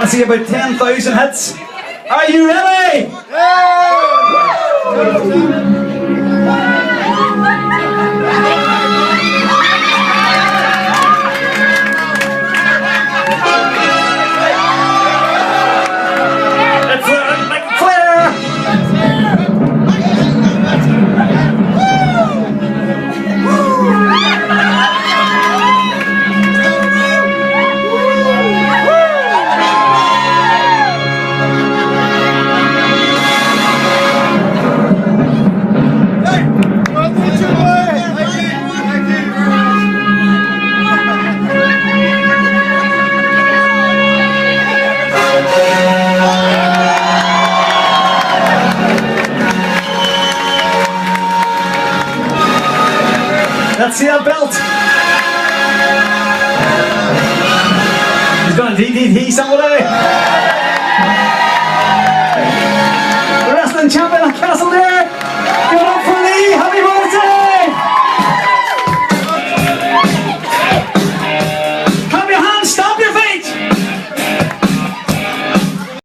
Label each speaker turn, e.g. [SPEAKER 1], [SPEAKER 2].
[SPEAKER 1] to see about 10,000 hits. Are you ready? Let's see that belt. He's gonna DDT somebody.